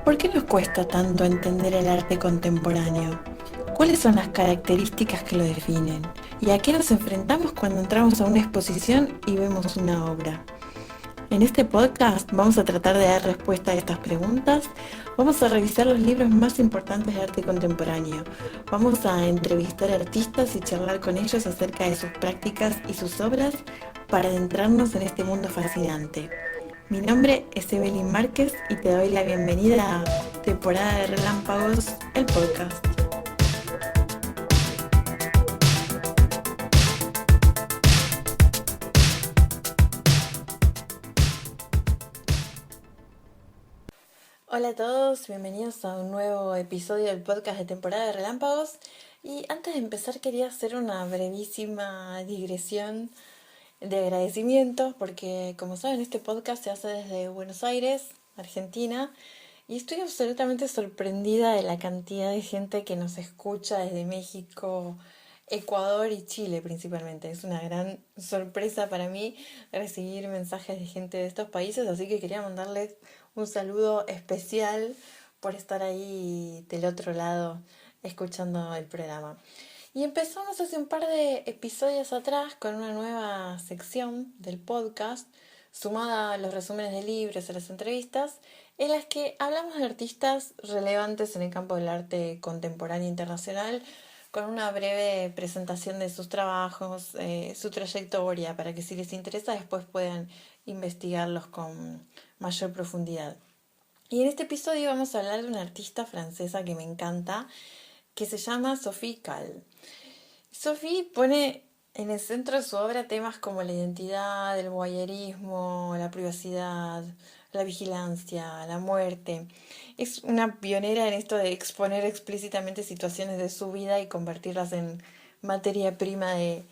¿Por qué nos cuesta tanto entender el arte contemporáneo? ¿Cuáles son las características que lo definen? ¿Y a qué nos enfrentamos cuando entramos a una exposición y vemos una obra? En este podcast vamos a tratar de dar respuesta a estas preguntas. Vamos a revisar los libros más importantes de arte contemporáneo. Vamos a entrevistar artistas y charlar con ellos acerca de sus prácticas y sus obras para adentrarnos en este mundo fascinante. Mi nombre es Evelyn Márquez y te doy la bienvenida a Temporada de Relámpagos, el podcast. Hola a todos, bienvenidos a un nuevo episodio del podcast de Temporada de Relámpagos. Y antes de empezar quería hacer una brevísima digresión de agradecimientos porque, como saben, este podcast se hace desde Buenos Aires, Argentina, y estoy absolutamente sorprendida de la cantidad de gente que nos escucha desde México, Ecuador y Chile principalmente. Es una gran sorpresa para mí recibir mensajes de gente de estos países, así que quería mandarles un saludo especial por estar ahí del otro lado escuchando el programa. Y empezamos hace un par de episodios atrás con una nueva sección del podcast, sumada a los resúmenes de libros y a las entrevistas, en las que hablamos de artistas relevantes en el campo del arte contemporáneo internacional, con una breve presentación de sus trabajos, su trayectoria, para que si les interesa después puedan investigarlos con mayor profundidad. Y en este episodio vamos a hablar de una artista francesa que me encanta, que se llama Sophie Calle. Sophie pone en el centro de su obra temas como la identidad, el voyerismo, la privacidad, la vigilancia, la muerte. Es una pionera en esto de exponer explícitamente situaciones de su vida y convertirlas en materia prima de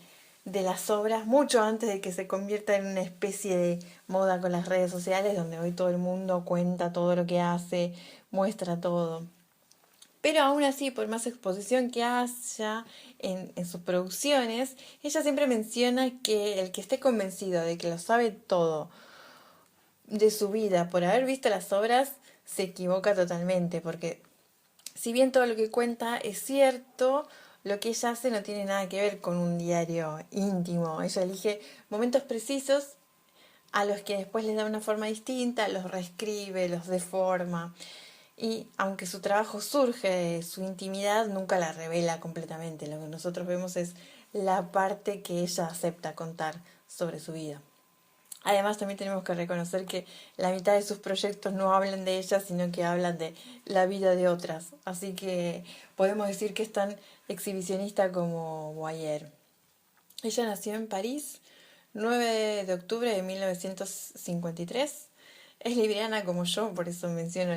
las obras, mucho antes de que se convierta en una especie de moda con las redes sociales, donde hoy todo el mundo cuenta todo lo que hace, muestra todo. Pero aún así, por más exposición que haya en sus producciones, ella siempre menciona que el que esté convencido de que lo sabe todo de su vida por haber visto las obras, se equivoca totalmente, porque si bien todo lo que cuenta es cierto, lo que ella hace no tiene nada que ver con un diario íntimo. Ella elige momentos precisos a los que después les da una forma distinta, los reescribe, los deforma. Y aunque su trabajo surge de su intimidad, nunca la revela completamente. Lo que nosotros vemos es la parte que ella acepta contar sobre su vida. Además, también tenemos que reconocer que la mitad de sus proyectos no hablan de ella, sino que hablan de la vida de otras. Así que podemos decir que es tan exhibicionista como Boyer. Ella nació en París, 9 de octubre de 1953. Es libriana como yo, por eso menciono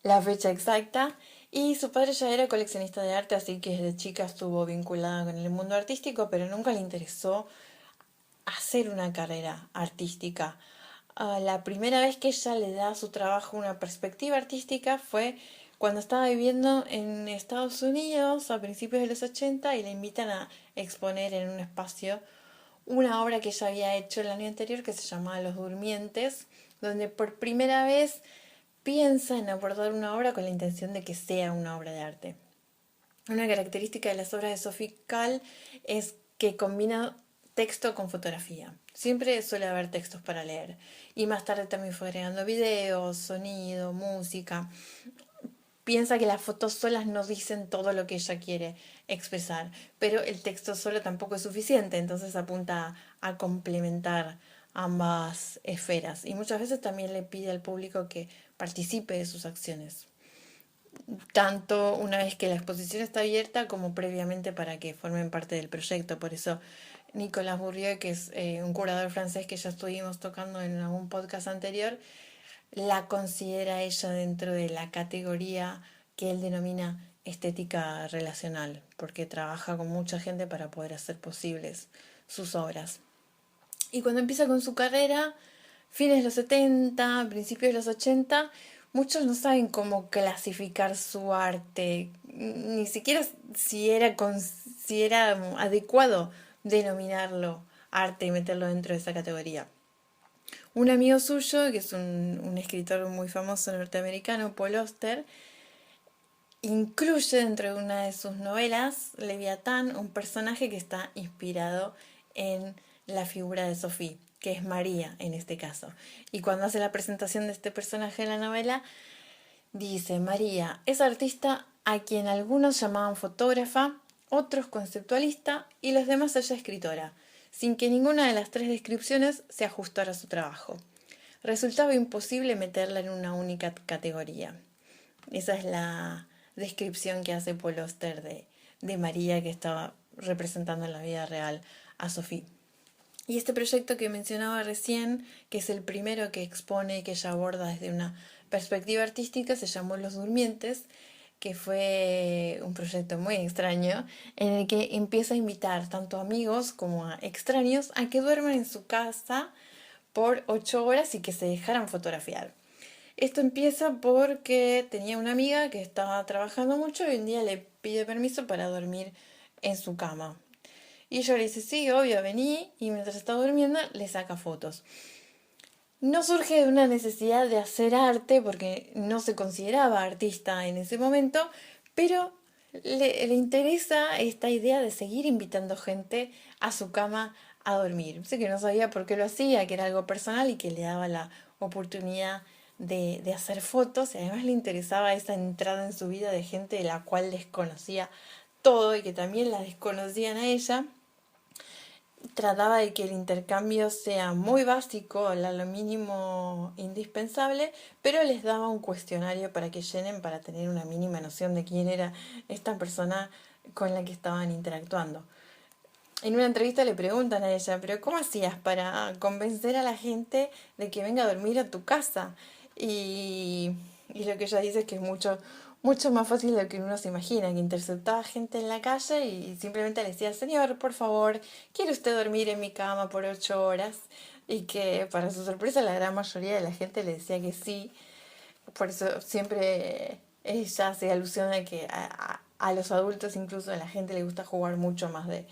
la fecha exacta. Y su padre ya era coleccionista de arte, así que desde chica estuvo vinculada con el mundo artístico, pero nunca le interesó hacer una carrera artística. La primera vez que ella le da a su trabajo una perspectiva artística fue cuando estaba viviendo en Estados Unidos a principios de los 80 y le invitan a exponer en un espacio una obra que ella había hecho el año anterior que se llamaba Los Durmientes, donde por primera vez piensa en abordar una obra con la intención de que sea una obra de arte. Una característica de las obras de Sophie Calle es que combina texto con fotografía. Siempre suele haber textos para leer. Y más tarde también fue agregando videos, sonido, música. Piensa que las fotos solas no dicen todo lo que ella quiere expresar, pero el texto solo tampoco es suficiente, entonces apunta a complementar ambas esferas. Y muchas veces también le pide al público que participe de sus acciones, tanto una vez que la exposición está abierta como previamente para que formen parte del proyecto. Por eso Nicolas Bourrier, que es un curador francés que ya estuvimos tocando en algún podcast anterior, la considera ella dentro de la categoría que él denomina estética relacional, porque trabaja con mucha gente para poder hacer posibles sus obras. Y cuando empieza con su carrera, fines de los 70, principios de los 80, muchos no saben cómo clasificar su arte, ni siquiera si era adecuado denominarlo arte y meterlo dentro de esa categoría. Un amigo suyo, que es un escritor muy famoso norteamericano, Paul Auster, incluye dentro de una de sus novelas, Leviatán, un personaje que está inspirado en la figura de Sophie, que es María en este caso. Y cuando hace la presentación de este personaje en la novela, dice: María es artista a quien algunos llamaban fotógrafa, otros conceptualista y los demás ella escritora, sin que ninguna de las tres descripciones se ajustara a su trabajo. Resultaba imposible meterla en una única categoría. Esa es la descripción que hace Paul Auster de María, que estaba representando en la vida real a Sophie. Y este proyecto que mencionaba recién, que es el primero que expone y que ella aborda desde una perspectiva artística, se llamó Los Durmientes, que fue un proyecto muy extraño, en el que empieza a invitar tanto amigos como a extraños a que duerman en su casa por 8 horas y que se dejaran fotografiar. Esto empieza porque tenía una amiga que estaba trabajando mucho y un día le pide permiso para dormir en su cama. Y ella le dice: sí, obvio, vení, y mientras está durmiendo le saca fotos. No surge de una necesidad de hacer arte, porque no se consideraba artista en ese momento, pero le interesa esta idea de seguir invitando gente a su cama a dormir. Sé que no sabía por qué lo hacía, que era algo personal y que le daba la oportunidad de hacer fotos, y además le interesaba esa entrada en su vida de gente de la cual desconocía todo y que también la desconocían a ella. Trataba de que el intercambio sea muy básico, lo mínimo indispensable, pero les daba un cuestionario para que llenen, para tener una mínima noción de quién era esta persona con la que estaban interactuando. En una entrevista le preguntan a ella: pero ¿cómo hacías para convencer a la gente de que venga a dormir a tu casa? Y lo que ella dice es que es mucho más fácil de lo que uno se imagina, que interceptaba gente en la calle y simplemente le decía: señor, por favor, ¿quiere usted dormir en mi cama por 8 horas? Y que para su sorpresa la gran mayoría de la gente le decía que sí. Por eso siempre ella hace alusión a que a los adultos, incluso a la gente, le gusta jugar mucho más de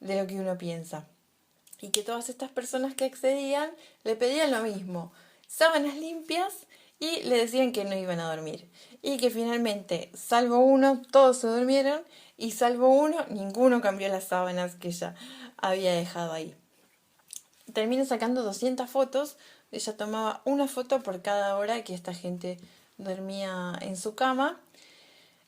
lo que uno piensa. Y que todas estas personas que accedían le pedían lo mismo: sábanas limpias, y le decían que no iban a dormir. Y que finalmente, salvo uno, todos se durmieron, y salvo uno, ninguno cambió las sábanas que ella había dejado ahí. Termina sacando 200 fotos. Ella tomaba una foto por cada hora que esta gente dormía en su cama.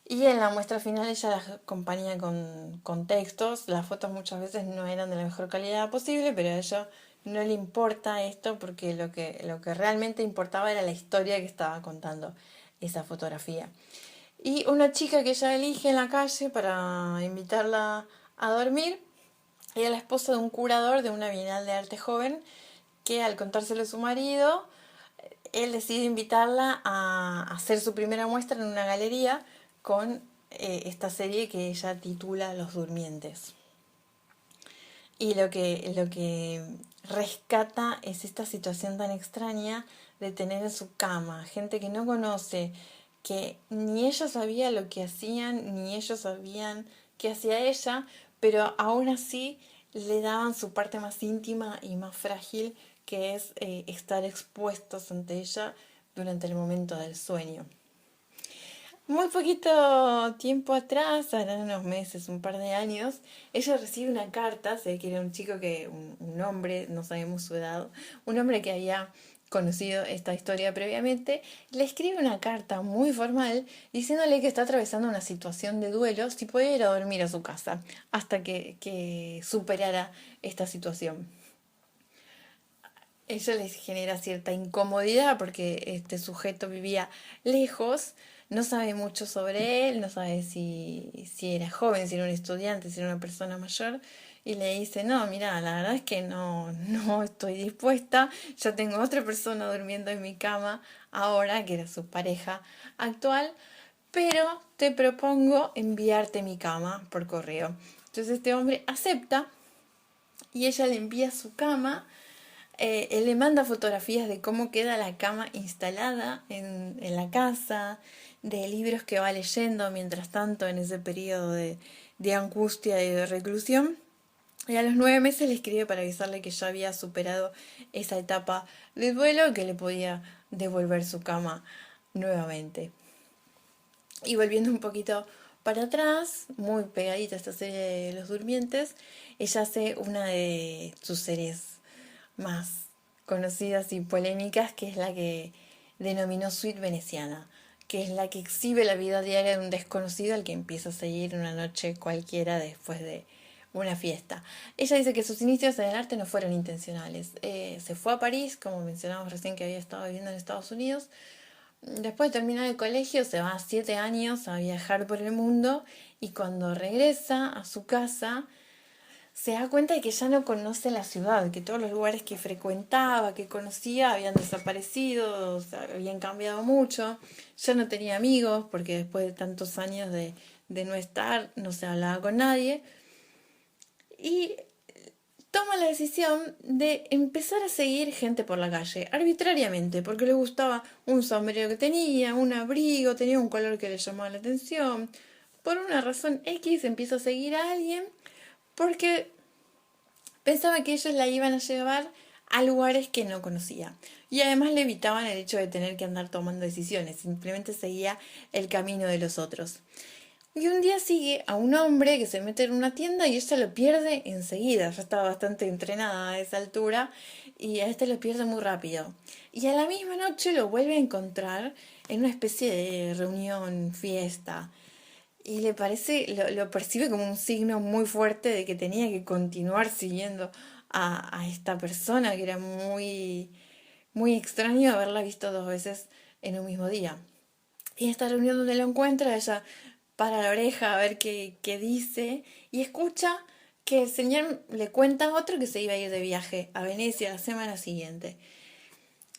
Y en la muestra final ella las acompaña con textos. Las fotos muchas veces no eran de la mejor calidad posible, pero a ella no le importa esto, porque lo que realmente importaba era la historia que estaba contando esa fotografía. Y una chica que ella elige en la calle para invitarla a dormir era la esposa de un curador de una bienal de arte joven, que al contárselo a su marido, él decide invitarla a hacer su primera muestra en una galería con esta serie que ella titula Los Durmientes. Y lo que rescata es esta situación tan extraña de tener en su cama gente que no conoce, que ni ella sabía lo que hacían, ni ellos sabían qué hacía ella, pero aún así le daban su parte más íntima y más frágil, que es estar expuestos ante ella durante el momento del sueño. Muy poquito tiempo atrás, harán unos meses, un par de años, ella recibe una carta. Sé que era un chico, un hombre, no sabemos su edad, un hombre que había conocido esta historia previamente, le escribe una carta muy formal diciéndole que está atravesando una situación de duelo, si puede ir a dormir a su casa hasta que superara esta situación. Eso les genera cierta incomodidad porque este sujeto vivía lejos, no sabe mucho sobre él, no sabe si era joven, si era un estudiante, si era una persona mayor, y le dice: no, mira, la verdad es que no estoy dispuesta, ya tengo otra persona durmiendo en mi cama ahora, que era su pareja actual, pero te propongo enviarte mi cama por correo. Entonces este hombre acepta y ella le envía su cama. Él le manda fotografías de cómo queda la cama instalada en la casa, de libros que va leyendo mientras tanto en ese periodo de angustia y de reclusión. Y a los 9 meses le escribe para avisarle que ya había superado esa etapa de duelo y que le podía devolver su cama nuevamente. Y volviendo un poquito para atrás, muy pegadita a esta serie de Los Durmientes, ella hace una de sus series más conocidas y polémicas, que es la que denominó Suite Veneciana, que es la que exhibe la vida diaria de un desconocido al que empieza a seguir una noche cualquiera después de una fiesta. Ella dice que sus inicios en el arte no fueron intencionales. Se fue a París, como mencionamos recién que había estado viviendo en Estados Unidos. Después de terminar el colegio se va 7 años a viajar por el mundo y cuando regresa a su casa se da cuenta de que ya no conoce la ciudad, que todos los lugares que frecuentaba, que conocía, habían desaparecido, o sea, habían cambiado mucho, ya no tenía amigos porque después de tantos años de no estar no se hablaba con nadie y toma la decisión de empezar a seguir gente por la calle, arbitrariamente, porque le gustaba un sombrero que tenía, un abrigo, tenía un color que le llamaba la atención. Por una razón X empieza a seguir a alguien porque pensaba que ellos la iban a llevar a lugares que no conocía. Y además le evitaban el hecho de tener que andar tomando decisiones, simplemente seguía el camino de los otros. Y un día sigue a un hombre que se mete en una tienda y ella lo pierde enseguida. Ya estaba bastante entrenada a esa altura y a este lo pierde muy rápido. Y a la misma noche lo vuelve a encontrar en una especie de reunión, fiesta. Y le parece, lo percibe como un signo muy fuerte de que tenía que continuar siguiendo a esta persona, que era muy, muy extraño haberla visto 2 veces en un mismo día. Y en esta reunión donde lo encuentra, ella para la oreja a ver qué dice y escucha que el señor le cuenta a otro que se iba a ir de viaje a Venecia la semana siguiente.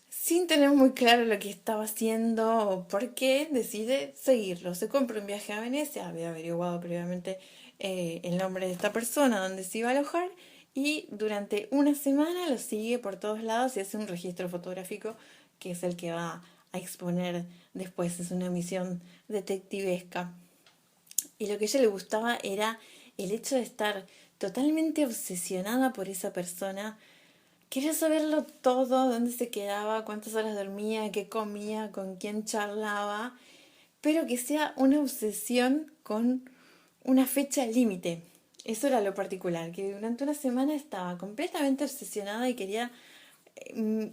Sin tener muy claro lo que estaba haciendo o por qué, decide seguirlo. Se compra un viaje a Venecia, había averiguado previamente el nombre de esta persona, dónde se iba a alojar, y durante una semana lo sigue por todos lados y hace un registro fotográfico que es el que va a exponer después. Es una misión detectivesca. Y lo que a ella le gustaba era el hecho de estar totalmente obsesionada por esa persona. Quería saberlo todo, dónde se quedaba, cuántas horas dormía, qué comía, con quién charlaba, pero que sea una obsesión con una fecha límite. Eso era lo particular, que durante una semana estaba completamente obsesionada y quería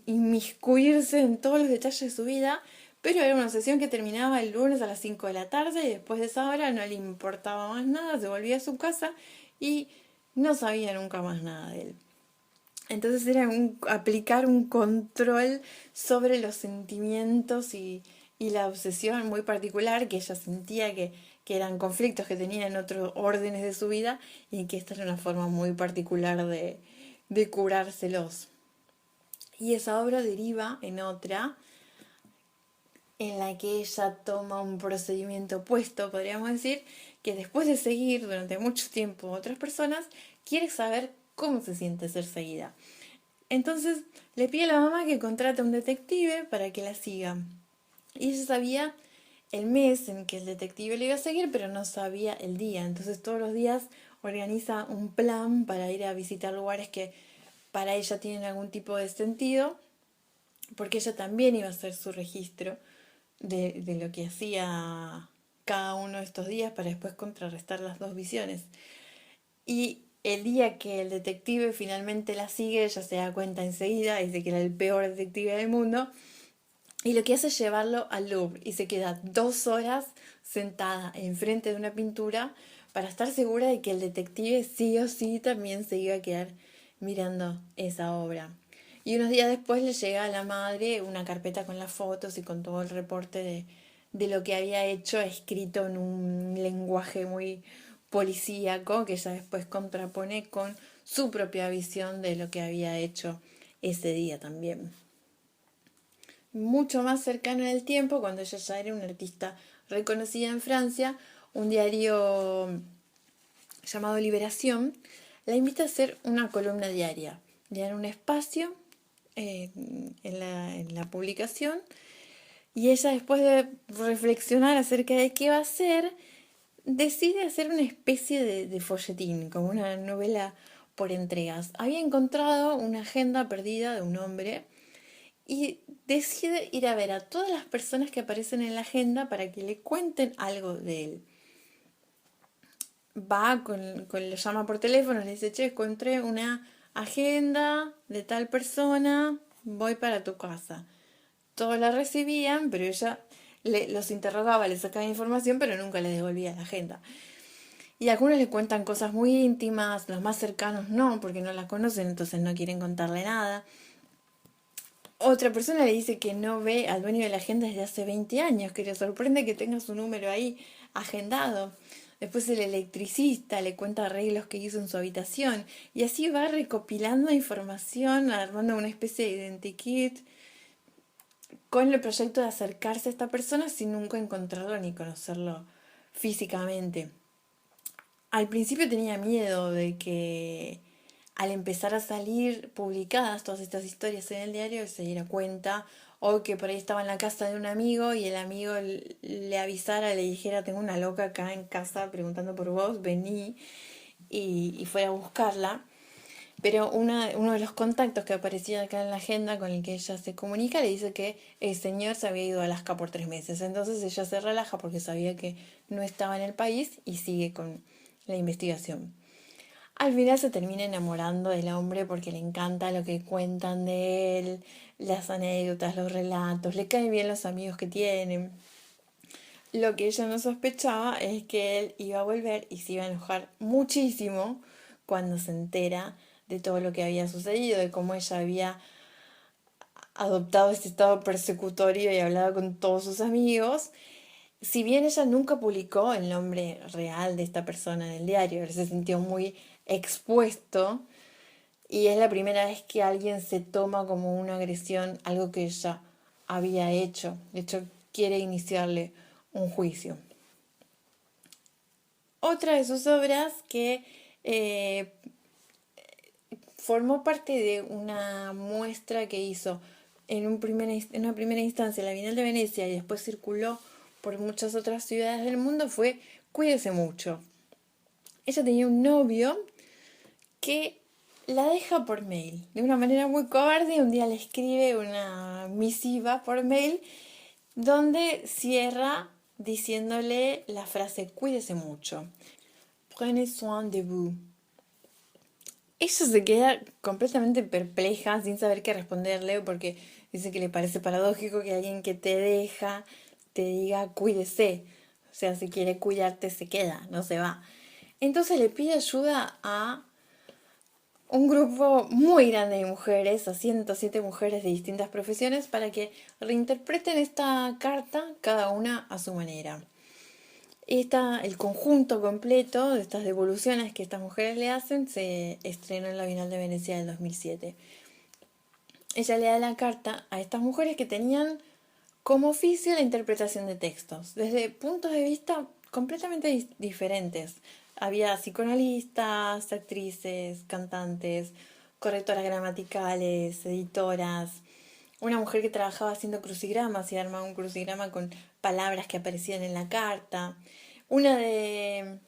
inmiscuirse en todos los detalles de su vida, pero era una obsesión que terminaba el lunes a las 5 de la tarde y después de esa hora no le importaba más nada, se volvía a su casa y no sabía nunca más nada de él. Entonces era aplicar un control sobre los sentimientos y la obsesión muy particular que ella sentía que eran conflictos que tenía en otros órdenes de su vida y que esta era una forma muy particular de curárselos. Y esa obra deriva en otra en la que ella toma un procedimiento opuesto, podríamos decir, que después de seguir durante mucho tiempo a otras personas, quiere saber cómo se siente ser seguida. Entonces le pide a la mamá que contrate a un detective para que la siga. Y ella sabía el mes en que el detective le iba a seguir, pero no sabía el día. Entonces todos los días organiza un plan para ir a visitar lugares que para ella tienen algún tipo de sentido, porque ella también iba a hacer su registro de lo que hacía cada uno de estos días para después contrarrestar las dos visiones. Y el día que el detective finalmente la sigue, ella se da cuenta enseguida, dice que era el peor detective del mundo, y lo que hace es llevarlo al Louvre y se queda 2 horas sentada enfrente de una pintura para estar segura de que el detective sí o sí también se iba a quedar mirando esa obra. Y unos días después le llega a la madre una carpeta con las fotos y con todo el reporte de lo que había hecho, escrito en un lenguaje muy policíaco que ella después contrapone con su propia visión de lo que había hecho ese día también. Mucho más cercano en el tiempo, cuando ella ya era una artista reconocida en Francia, un diario llamado Liberación la invita a hacer una columna diaria. Le dan un espacio en la publicación y ella, después de reflexionar acerca de qué va a hacer, decide hacer una especie de folletín, como una novela por entregas. Había encontrado una agenda perdida de un hombre y decide ir a ver a todas las personas que aparecen en la agenda para que le cuenten algo de él. Lo llama por teléfono, le dice, che, encontré una agenda de tal persona, voy para tu casa. Todos la recibían, pero ella los interrogaba, les sacaba información, pero nunca les devolvía la agenda. Y algunos le cuentan cosas muy íntimas, los más cercanos no, porque no la conocen, entonces no quieren contarle nada. Otra persona le dice que no ve al dueño de la agenda desde hace 20 años, que le sorprende que tenga su número ahí agendado. Después el electricista le cuenta arreglos que hizo en su habitación. Y así va recopilando información, armando una especie de identikit con el proyecto de acercarse a esta persona sin nunca encontrarlo ni conocerlo físicamente. Al principio tenía miedo de que al empezar a salir publicadas todas estas historias en el diario se diera cuenta, o que por ahí estaba en la casa de un amigo y el amigo le avisara, le dijera, tengo una loca acá en casa preguntando por vos, vení, y fuera a buscarla. Pero uno de los contactos que aparecía acá en la agenda con el que ella se comunica le dice que el señor se había ido a Alaska por 3 meses. Entonces ella se relaja porque sabía que no estaba en el país y sigue con la investigación. Al final se termina enamorando del hombre porque le encanta lo que cuentan de él, las anécdotas, los relatos, le caen bien los amigos que tienen. Lo que ella no sospechaba es que él iba a volver y se iba a enojar muchísimo cuando se entera de todo lo que había sucedido, de cómo ella había adoptado este estado persecutorio y hablado con todos sus amigos. Si bien ella nunca publicó el nombre real de esta persona en el diario, él se sintió muy expuesto y es la primera vez que alguien se toma como una agresión algo que ella había hecho. De hecho, quiere iniciarle un juicio. Otra de sus obras que formó parte de una muestra que hizo en una primera instancia en la Bienal de Venecia y después circuló por muchas otras ciudades del mundo fue Cuídese mucho. Ella tenía un novio que la deja por mail. De una manera muy cobarde, un día le escribe una misiva por mail donde cierra diciéndole la frase Cuídese mucho. Prenez soin de vous. Ella se queda completamente perpleja, sin saber qué responderle, porque dice que le parece paradójico que alguien que te deja te diga cuídese. O sea, si quiere cuidarte se queda, no se va. Entonces le pide ayuda a un grupo muy grande de mujeres, a 107 mujeres de distintas profesiones, para que reinterpreten esta carta cada una a su manera. El conjunto completo de estas devoluciones que estas mujeres le hacen se estrenó en la Bienal de Venecia del 2007. Ella le da la carta a estas mujeres que tenían como oficio la interpretación de textos, desde puntos de vista completamente diferentes. Había psicoanalistas, actrices, cantantes, correctoras gramaticales, editoras, una mujer que trabajaba haciendo crucigramas y armaba un crucigrama con palabras que aparecían en la carta. Una de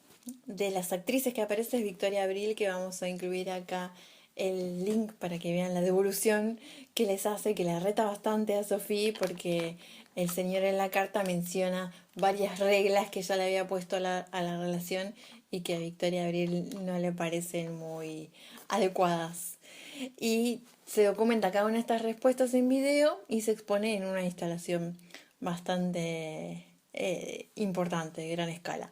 las actrices que aparece es Victoria Abril, que vamos a incluir acá el link para que vean la devolución que les hace, que la reta bastante a Sofía porque el señor en la carta menciona varias reglas que ya le había puesto a la relación y que a Victoria Abril no le parecen muy adecuadas. Y se documenta cada una de estas respuestas en video y se expone en una instalación bastante importante, de gran escala.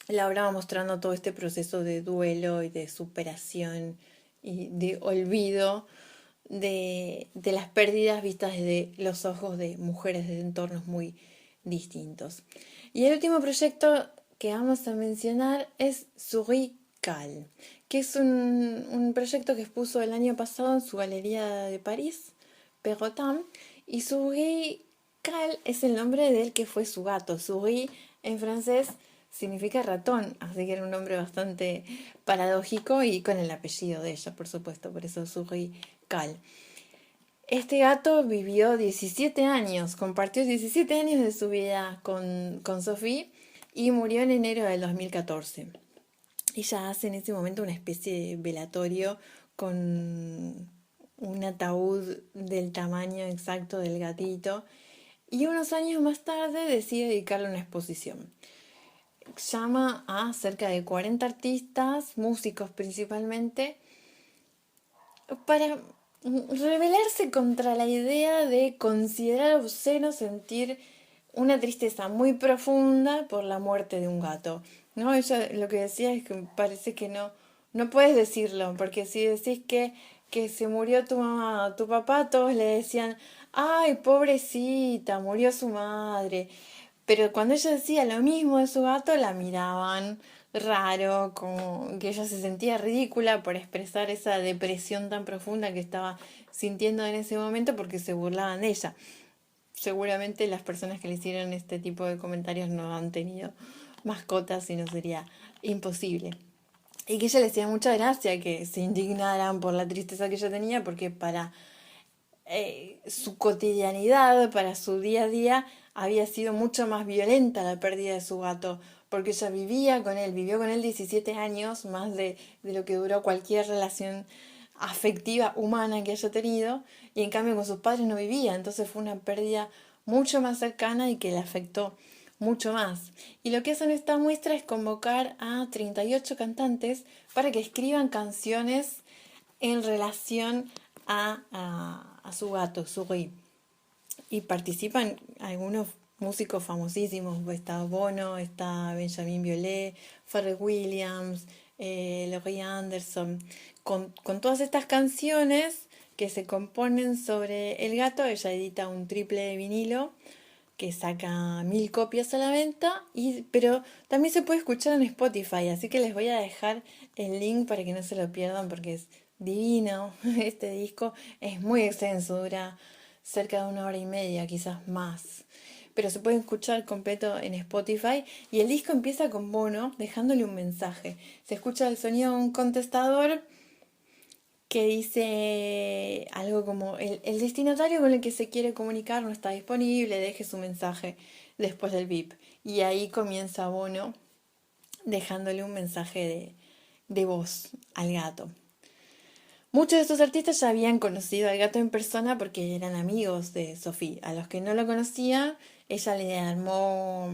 La obra va mostrando todo este proceso de duelo y de superación y de olvido de las pérdidas vistas desde los ojos de mujeres de entornos muy distintos. Y el último proyecto que vamos a mencionar es Souris Cal, que es un proyecto que expuso el año pasado en su galería de París, Perrotin, y Souris Cal es el nombre del que fue su gato. Souris en francés significa ratón, así que era un nombre bastante paradójico y con el apellido de ella, por supuesto, por eso Souris Cal. Este gato vivió 17 años, compartió 17 años de su vida con Sophie y murió en enero del 2014. ella hace en ese momento una especie de velatorio con un ataúd del tamaño exacto del gatito y unos años más tarde decide dedicarle una exposición. Llama a cerca de 40 artistas, músicos principalmente, para rebelarse contra la idea de considerar obsceno sentir una tristeza muy profunda por la muerte de un gato. ¿No? Ella lo que decía es que parece que no puedes decirlo, porque si decís que se murió tu mamá o tu papá, todos le decían, ay, pobrecita, murió su madre. Pero cuando ella decía lo mismo de su gato, la miraban raro, como que ella se sentía ridícula por expresar esa depresión tan profunda que estaba sintiendo en ese momento porque se burlaban de ella. Seguramente las personas que le hicieron este tipo de comentarios no han tenido mascotas y no sería imposible. Y que ella le hacía mucha gracia que se indignaran por la tristeza que ella tenía porque para su cotidianidad, para su día a día, había sido mucho más violenta la pérdida de su gato, porque ella vivía con él, vivió con él 17 años, más de lo que duró cualquier relación afectiva humana que haya tenido, y en cambio con sus padres no vivía, entonces fue una pérdida mucho más cercana y que le afectó mucho más. Y lo que hacen esta muestra es convocar a 38 cantantes para que escriban canciones en relación a su gato, Suri. Y participan algunos músicos famosísimos. Está Bono, está Benjamin Biolay, Pharrell Williams, Laurie Anderson. Con todas estas canciones que se componen sobre el gato, ella edita un triple de vinilo que saca 1000 copias a la venta, pero también se puede escuchar en Spotify, así que les voy a dejar el link para que no se lo pierdan porque es divino. Este disco es muy extenso, dura cerca de 1 hora y media, quizás más. Pero se puede escuchar completo en Spotify y el disco empieza con Bono dejándole un mensaje. Se escucha el sonido de un contestador que dice algo como el destinatario con el que se quiere comunicar no está disponible, deje su mensaje después del bip. Y ahí comienza Bono dejándole un mensaje de voz al gato. Muchos de estos artistas ya habían conocido al gato en persona porque eran amigos de Sophie. A los que no lo conocían, ella le armó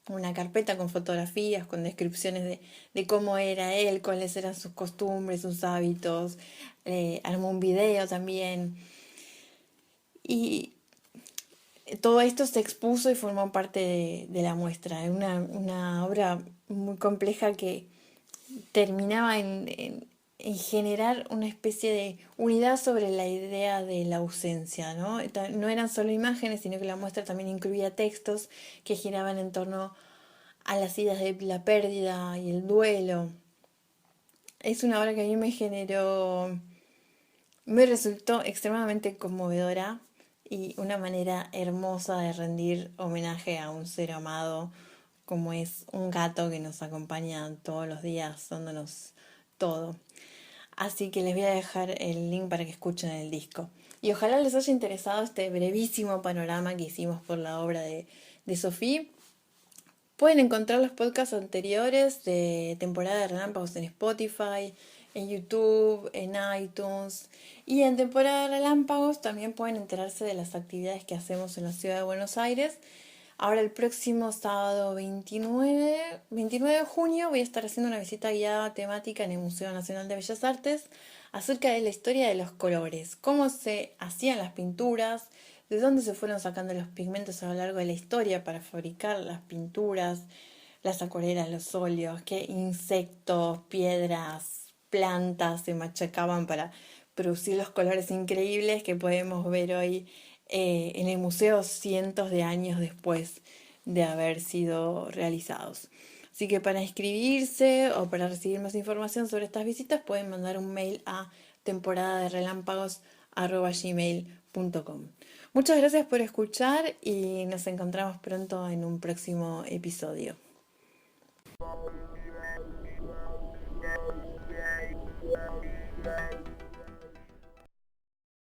una carpeta con fotografías, con descripciones de cómo era él, cuáles eran sus costumbres, sus hábitos. Armó un video también. Y todo esto se expuso y formó parte de la muestra. Es una obra muy compleja que terminaba en generar una especie de unidad sobre la idea de la ausencia, ¿no? No eran solo imágenes, sino que la muestra también incluía textos que giraban en torno a las ideas de la pérdida y el duelo. Es una obra que a mí me resultó extremadamente conmovedora y una manera hermosa de rendir homenaje a un ser amado como es un gato que nos acompaña todos los días dándonos todo. Así que les voy a dejar el link para que escuchen el disco. Y ojalá les haya interesado este brevísimo panorama que hicimos por la obra de Sophie. Pueden encontrar los podcasts anteriores de temporada de Relámpagos en Spotify, en YouTube, en iTunes. Y en temporada de Relámpagos también pueden enterarse de las actividades que hacemos en la ciudad de Buenos Aires. Ahora el próximo sábado 29 de junio voy a estar haciendo una visita guiada temática en el Museo Nacional de Bellas Artes acerca de la historia de los colores, cómo se hacían las pinturas, de dónde se fueron sacando los pigmentos a lo largo de la historia para fabricar las pinturas, las acuarelas, los óleos, qué insectos, piedras, plantas se machacaban para producir los colores increíbles que podemos ver hoy en el museo cientos de años después de haber sido realizados. Así que para inscribirse o para recibir más información sobre estas visitas pueden mandar un mail a temporadaderelámpagos@gmail.com. Muchas gracias por escuchar y nos encontramos pronto en un próximo episodio.